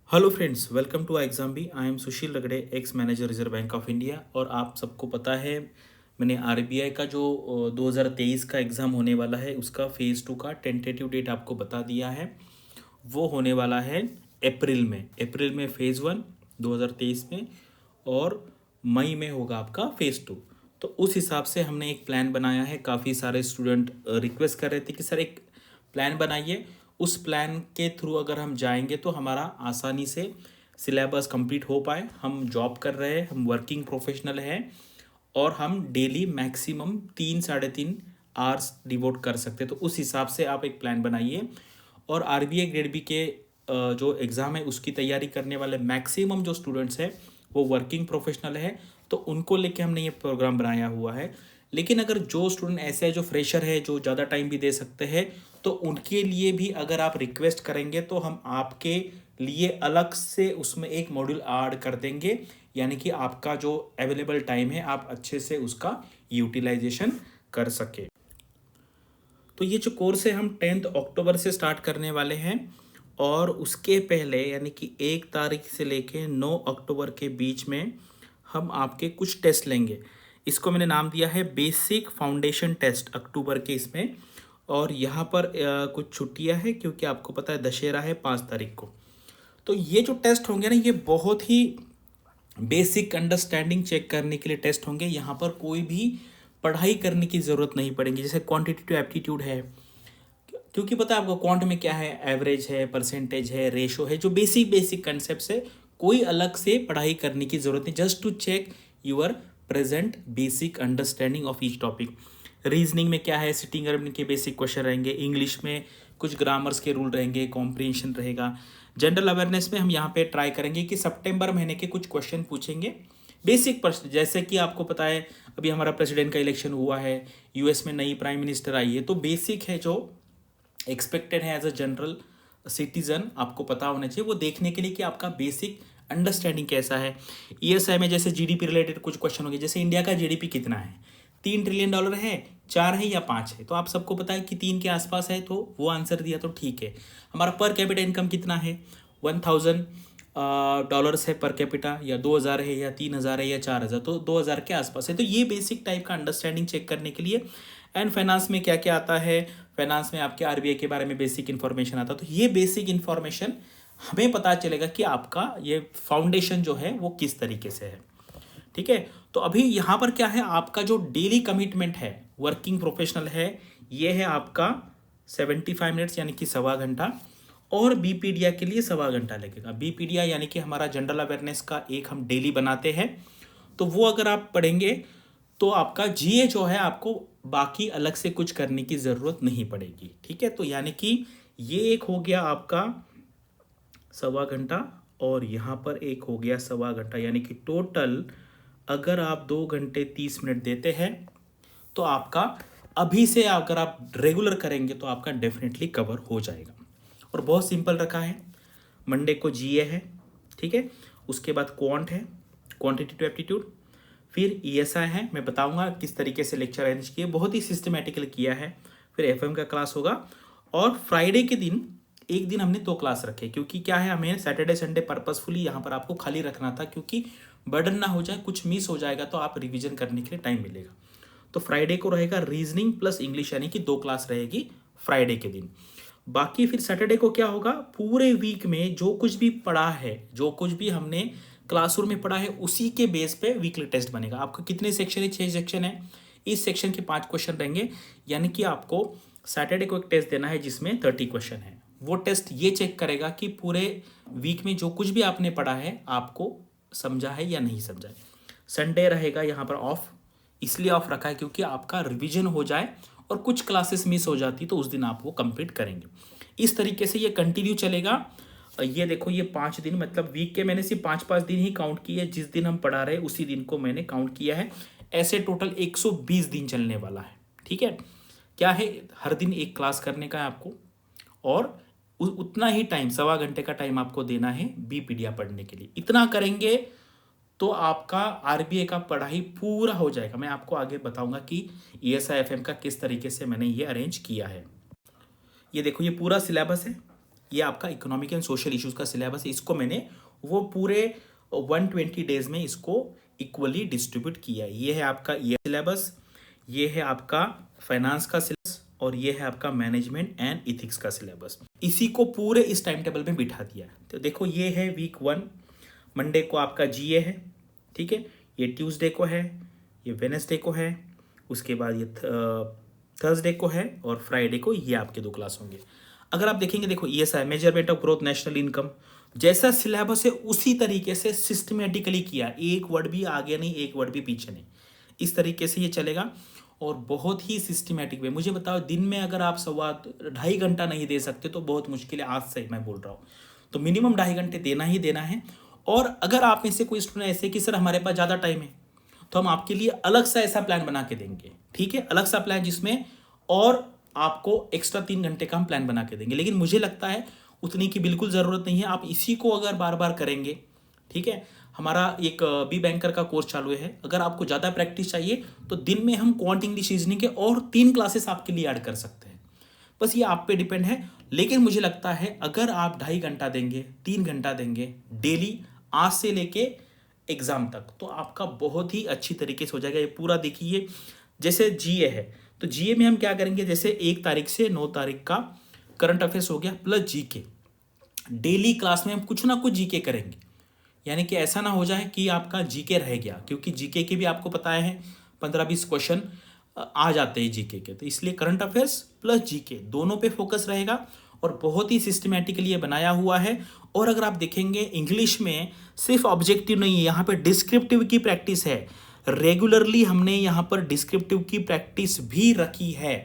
Hello friends, welcome to exam B. I am Sushil Ragade, ex manager Reserve Bank of India. और आप सबको पता है मैंने आरबीआई का जो 2023 का एग्ज़ाम होने वाला है उसका फ़ेज़ 2 का टेंटेटिव डेट आपको बता दिया है। वो होने वाला है अप्रैल में फ़ेज़ 1 2023 में, और मई में होगा आपका फ़ेज़ 2। तो उस हिसाब से हमने एक प्लान बनाया है। काफ़ी सारे स्टूडेंट रिक्वेस्ट कर रहे थे कि सर एक प्लान बनाइए, उस प्लान के थ्रू अगर हम जाएंगे तो हमारा आसानी से सिलेबस कंप्लीट हो पाए। हम जॉब कर रहे हैं, हम वर्किंग प्रोफेशनल हैं, और हम डेली मैक्सिमम 3 साढ़े 3 आवर्स डिवोट कर सकते हैं। तो उस हिसाब से आप एक प्लान बनाइए। और आरबीआई ग्रेड बी के जो एग्ज़ाम है उसकी तैयारी करने वाले मैक्सिमम जो स्टूडेंट्स हैं वो वर्किंग प्रोफेशनल है, तो उनको लेके हमने ये प्रोग्राम बनाया हुआ है। लेकिन अगर जो स्टूडेंट ऐसे है जो फ्रेशर है, जो ज़्यादा टाइम भी दे सकते हैं, तो उनके लिए भी अगर आप रिक्वेस्ट करेंगे तो हम आपके लिए अलग से उसमें एक मॉड्यूल ऐड कर देंगे। यानी कि आपका जो अवेलेबल टाइम है आप अच्छे से उसका यूटिलाइजेशन कर सके। तो ये जो कोर्स है हम 10 अक्टूबर से स्टार्ट करने वाले हैं, और उसके पहले यानी कि 1 तारीख से लेके 9 अक्टूबर के बीच में हम आपके कुछ टेस्ट लेंगे। इसको मैंने नाम दिया है बेसिक फाउंडेशन टेस्ट अक्टूबर के इसमें। और यहाँ पर कुछ छुट्टियाँ हैं क्योंकि आपको पता है दशहरा है 5 तारीख को। तो ये जो टेस्ट होंगे ना, ये बहुत ही बेसिक अंडरस्टैंडिंग चेक करने के लिए टेस्ट होंगे। यहाँ पर कोई भी पढ़ाई करने की ज़रूरत नहीं पड़ेगी। जैसे क्वांटिटेटिव एप्टीट्यूड है, क्योंकि पता है आपको क्वांट में क्या है, एवरेज है, परसेंटेज है, रेशो है, जो बेसिक बेसिक कंसेप्ट है। कोई अलग से पढ़ाई करने की ज़रूरत नहीं, just to check your present basic understanding of each topic. Reasoning में क्या है, सिटिंग अरेंजमेंट के बेसिक क्वेश्चन रहेंगे, इंग्लिश में कुछ ग्रामर्स के रूल रहेंगे, कॉम्प्रिहेंशन रहेगा। जनरल अवेयरनेस में हम यहाँ पे ट्राई करेंगे कि सितंबर महीने के कुछ क्वेश्चन पूछेंगे, बेसिक प्रश्न। जैसे कि आपको पता है अभी हमारा प्रेसिडेंट का इलेक्शन हुआ है, यूएस में नई प्राइम मिनिस्टर आई है, तो बेसिक है जो एक्सपेक्टेड है एज अ जनरल सिटीजन आपको पता होना चाहिए, वो देखने के लिए कि आपका बेसिक अंडरस्टैंडिंग कैसा है। ईएसआई में जैसे जीडीपी रिलेटेड कुछ क्वेश्चन होंगे, जैसे इंडिया का जीडीपी कितना है, $3 ट्रिलियन है, 4 है या 5 है। तो आप सबको पता है कि 3 के आसपास है, तो वो आंसर दिया तो ठीक है। हमारा पर कैपिटा इनकम कितना है, 1000 डॉलर्स है पर कैपिटा, या 2000 है, या 3000 है, या 4000, तो 2000 के आसपास है। तो ये बेसिक टाइप का अंडरस्टैंडिंग चेक करने के लिए। एंड फाइनेंस में क्या क्या आता है, फाइनेंस में आपके आरबीआई के बारे में बेसिक इन्फॉर्मेशन आता है। तो ये बेसिक इन्फॉर्मेशन हमें पता चलेगा कि आपका ये फाउंडेशन जो है वो किस तरीके से है। ठीक है, तो अभी यहाँ पर क्या है, आपका जो डेली कमिटमेंट है वर्किंग प्रोफेशनल है, ये है आपका 75 मिनट्स यानी कि सवा घंटा। और बीपीडिया के लिए सवा घंटा लगेगा। बीपीडिया यानी कि हमारा जनरल अवेयरनेस का एक हम डेली बनाते हैं, तो वो अगर आप पढ़ेंगे तो आपका जीए जो है आपको बाकी अलग से कुछ करने की ज़रूरत नहीं पड़ेगी। ठीक है, तो यानी कि ये एक हो गया आपका सवा घंटा, और यहाँ पर एक हो गया सवा घंटा, यानी कि टोटल अगर आप 2 घंटे 30 मिनट देते हैं तो आपका अभी से अगर आप रेगुलर करेंगे तो आपका डेफिनेटली कवर हो जाएगा। और बहुत सिंपल रखा है। मंडे को जीए है, ठीक है, उसके बाद क्वांट है, क्वांटिटेटिव एप्टीट्यूड, फिर ईएसआई है। मैं बताऊंगा किस तरीके से लेक्चर अरेंज किए, बहुत ही सिस्टमेटिकली किया है। फिर एफएम का क्लास होगा। और फ्राइडे के दिन एक दिन हमने 2 क्लास रखे, क्योंकि क्या है, हमें सैटरडे संडे पर्पसफुली यहाँ पर आपको खाली रखना था, क्योंकि बर्डन ना हो जाए, कुछ मिस हो जाएगा तो आप रिवीजन करने के लिए टाइम मिलेगा। तो फ्राइडे को रहेगा रीजनिंग प्लस इंग्लिश, यानी कि 2 क्लास रहेगी फ्राइडे के दिन। बाकी फिर सैटरडे को क्या होगा, पूरे वीक में जो कुछ भी पढ़ा है, जो कुछ भी हमने क्लासरूम में पढ़ा है, उसी के बेस पे वीकली टेस्ट बनेगा। आपको कितने सेक्शन है, 6 सेक्शन है, इस सेक्शन के 5 क्वेश्चन रहेंगे। यानी कि आपको सैटरडे को एक टेस्ट देना है जिसमें 30 क्वेश्चन है। वो टेस्ट ये चेक करेगा कि पूरे वीक में जो कुछ भी आपने पढ़ा है आपको समझा है या नहीं समझा है। संडे रहेगा यहाँ पर ऑफ, इसलिए ऑफ रखा है क्योंकि आपका रिवीजन हो जाए, और कुछ क्लासेस मिस हो जाती तो उस दिन आप वो कंप्लीट करेंगे। इस तरीके से ये कंटिन्यू चलेगा। ये देखो, ये 5 दिन, मतलब वीक के मैंने सिर्फ 5-5 दिन ही काउंट किए, जिस दिन हम पढ़ा रहे उसी दिन को मैंने काउंट किया है। ऐसे टोटल 120 दिन चलने वाला है। ठीक है, क्या है, हर दिन एक क्लास करने का है आपको, और उतना ही टाइम, सवा घंटे का टाइम आपको देना है बीपीडिया पढ़ने के लिए। इतना करेंगे तो आपका आरबीआई का पढ़ाई पूरा हो जाएगा। मैं आपको आगे बताऊंगा कि ईएसआई एफएम का किस तरीके से मैंने ये अरेंज किया है। ये देखो, ये पूरा सिलेबस है, ये आपका इकोनॉमिक एंड सोशल इश्यूज का सिलेबस है, इसको मैंने वो पूरे 120 डेज में इसको इक्वली डिस्ट्रीब्यूट किया है। ये है आपका ये सिलेबस, ये है आपका फाइनेंस का सिलेबस और ये है आपका मैनेजमेंट एंड इथिक्स का सिलेबस। इसी को पूरे इस टाइम टेबल में बिठा दिया है। तो देखो ये है वीक 1, मंडे को आपका जीए है, ठीक है, ये ट्यूसडे को है, ये वेडनेसडे को है, उसके बाद ये थर्सडे को है और फ्राइडे को ये आपके 2 क्लास होंगे। अगर आप देखेंगे, देखो ESI measurement of growth national income, जैसा सिलेबस है उसी तरीके से सिस्टमेटिकली किया, एक वर्ड भी आगे नहीं, एक वर्ड भी पीछे नहीं, इस तरीके से ये चलेगा और बहुत ही सिस्टमेटिक वे। मुझे बताओ, दिन में अगर आप 2.5 घंटा नहीं दे सकते तो बहुत मुश्किल है, आज से मैं बोल रहा हूँ, तो मिनिमम 2.5 घंटे देना ही देना है। और अगर आप में से कोई स्टूडेंट ऐसे कि सर हमारे पास ज़्यादा टाइम है, तो हम आपके लिए अलग सा ऐसा प्लान बना के देंगे, ठीक है, अलग सा प्लान जिसमें और आपको एक्स्ट्रा 3 घंटे का हम प्लान बना के देंगे। लेकिन मुझे लगता है उतनी की बिल्कुल ज़रूरत नहीं है, आप इसी को अगर बार बार करेंगे, ठीक है। हमारा एक बी बैंकर का कोर्स चालू है, अगर आपको ज़्यादा प्रैक्टिस चाहिए तो दिन में हम क्वांट इंग्लिश रीजनिंग के और 3 क्लासेस आपके लिए ऐड कर सकते हैं, बस ये आप पे डिपेंड है। लेकिन मुझे लगता है अगर आप 2.5 घंटा देंगे, 3 घंटा देंगे डेली, आज से लेके एग्ज़ाम तक, तो आपका बहुत ही अच्छी तरीके से हो जाएगा। ये पूरा देखिए, जैसे जीए है तो जीए में हम क्या करेंगे, जैसे 1 तारीख से 9 तारीख का करंट अफेयर्स हो गया प्लस जीके, डेली क्लास में हम कुछ ना कुछ जीके करेंगे, यानी कि ऐसा ना हो जाए कि आपका जीके रह गया, क्योंकि जीके के भी आपको पता है 15-20 क्वेश्चन आ जाते हैं जीके के, तो इसलिए करंट अफेयर्स प्लस जीके दोनों पे फोकस रहेगा और बहुत ही सिस्टमैटिकली ये बनाया हुआ है। और अगर आप देखेंगे इंग्लिश में सिर्फ ऑब्जेक्टिव नहीं है, यहाँ पे डिस्क्रिप्टिव की प्रैक्टिस है, रेगुलरली हमने यहाँ पर डिस्क्रिप्टिव की प्रैक्टिस भी रखी है,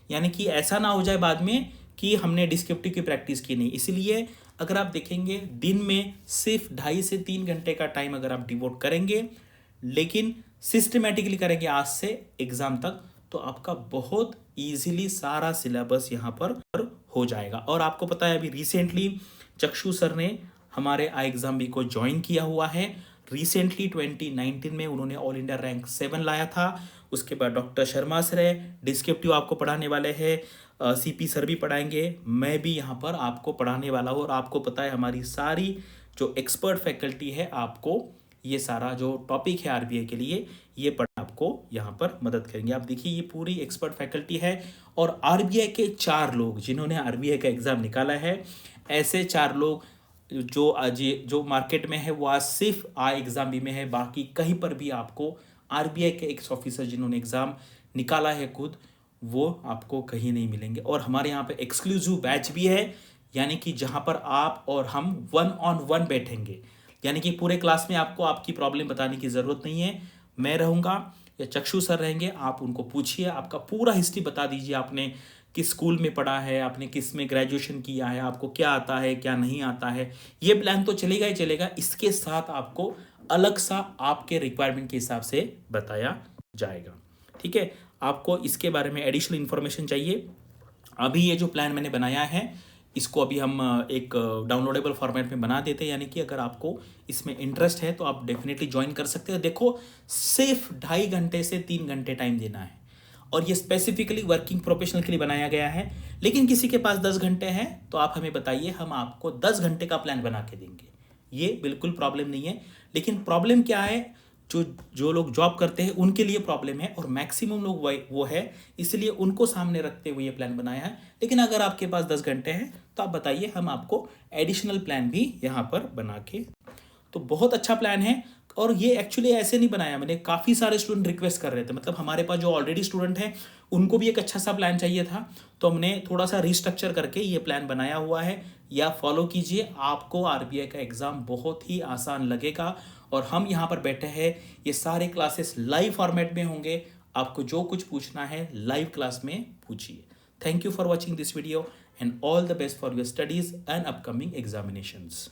यानी कि ऐसा ना हो जाए बाद में कि हमने डिस्क्रिप्टिव की प्रैक्टिस की नहीं। इसलिए अगर आप देखेंगे दिन में सिर्फ 2.5 से 3 घंटे का टाइम अगर आप डिवोट करेंगे, लेकिन सिस्टमेटिकली करेंगे आज से एग्जाम तक, तो आपका बहुत इजीली सारा सिलेबस यहाँ पर हो जाएगा। और आपको पता है अभी रिसेंटली चक्षु सर ने हमारे आई एग्जाम बी को ज्वाइन किया हुआ है। रिसेंटली 2019 में उन्होंने ऑल इंडिया रैंक 7 लाया था। उसके बाद डॉक्टर शर्मा सर है, डिस्क्रिप्टिव आपको पढ़ाने वाले हैं, सीपी सर भी पढ़ाएंगे, मैं भी यहाँ पर आपको पढ़ाने वाला हूँ। और आपको पता है हमारी सारी जो एक्सपर्ट फैकल्टी है आपको ये सारा जो टॉपिक है आरबीआई के लिए ये पढ़ना आपको यहाँ पर मदद करेंगे। आप देखिए ये पूरी एक्सपर्ट फैकल्टी है और आरबीआई के 4 लोग जिन्होंने आरबीआई का एग्ज़ाम निकाला है, ऐसे 4 लोग जो आज जो मार्केट में है वो आज सिर्फ आई एग्ज़ाम बी में है, बाकी कहीं पर भी आपको आरबीआई के एक्स ऑफिसर जिन्होंने एग्ज़ाम निकाला है खुद, वो आपको कहीं नहीं मिलेंगे। और हमारे यहाँ पे एक्सक्लूसिव बैच भी है, यानी कि जहाँ पर आप और हम 1-on-1 बैठेंगे, यानी कि पूरे क्लास में आपको आपकी प्रॉब्लम बताने की ज़रूरत नहीं है, मैं रहूँगा या चक्षु सर रहेंगे, आप उनको पूछिए, आपका पूरा हिस्ट्री बता दीजिए, आपने किस स्कूल में पढ़ा है, आपने किस में ग्रेजुएशन किया है, आपको क्या आता है क्या नहीं आता है, ये प्लान तो चलेगा ही चलेगा, इसके साथ आपको अलग सा आपके रिक्वायरमेंट के हिसाब से बताया जाएगा। ठीक है, आपको इसके बारे में एडिशनल इन्फॉर्मेशन चाहिए, अभी ये जो प्लान मैंने बनाया है इसको अभी हम एक डाउनलोडेबल फॉर्मेट में बना देते हैं, यानी कि अगर आपको इसमें इंटरेस्ट है तो आप डेफिनेटली ज्वाइन कर सकते हैं। देखो सिर्फ 2.5 घंटे से 3 घंटे टाइम देना है और ये स्पेसिफिकली वर्किंग प्रोफेशनल के लिए बनाया गया है। लेकिन किसी के पास 10 घंटे हैं तो आप हमें बताइए, हम आपको 10 घंटे का प्लान बना के देंगे, ये बिल्कुल प्रॉब्लम नहीं है। लेकिन प्रॉब्लम क्या है, जो लोग जॉब करते हैं उनके लिए प्रॉब्लम है और मैक्सिमम लोग वो है, इसलिए उनको सामने रखते हुए ये प्लान बनाया है। लेकिन अगर आपके पास 10 घंटे हैं तो आप बताइए, हम आपको एडिशनल प्लान भी यहाँ पर बना के, तो बहुत अच्छा प्लान है। और ये एक्चुअली ऐसे नहीं बनाया मैंने, काफ़ी सारे स्टूडेंट रिक्वेस्ट कर रहे थे, मतलब हमारे पास जो ऑलरेडी स्टूडेंट हैं उनको भी एक अच्छा सा प्लान चाहिए था, तो हमने थोड़ा सा रिस्ट्रक्चर करके ये प्लान बनाया हुआ है, या फॉलो कीजिए, आपको आरबीआई का एग्ज़ाम बहुत ही आसान लगेगा। और हम यहाँ पर बैठे हैं, ये सारे क्लासेस लाइव फॉर्मेट में होंगे, आपको जो कुछ पूछना है लाइव क्लास में पूछिए। Thank you for watching this video and all the best for your studies and upcoming examinations.